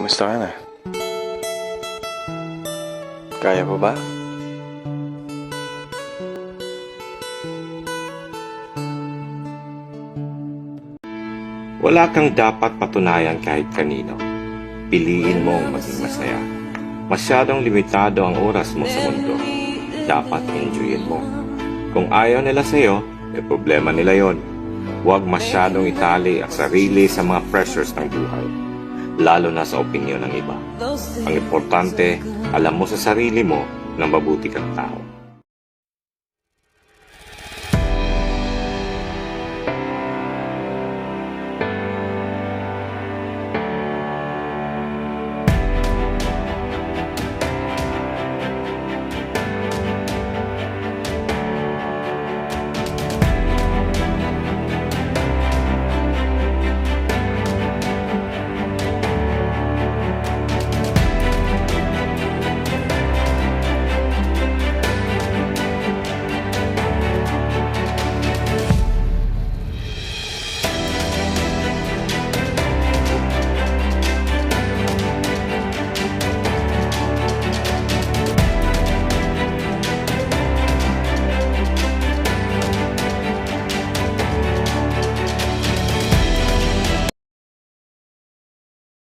Kumusta ka na? Kaya mo ba? Wala kang dapat patunayan kahit kanino. Piliin mong maging masaya. Masyadong limitado ang oras mo sa mundo. Dapat enjoyin mo. Kung ayaw nila sa'yo, problema nila yon. Huwag masyadong itali ang sarili sa mga pressures ng buhay, lalo na sa opinyon ng iba. Ang importante, alam mo sa sarili mo na mabuti kang tao.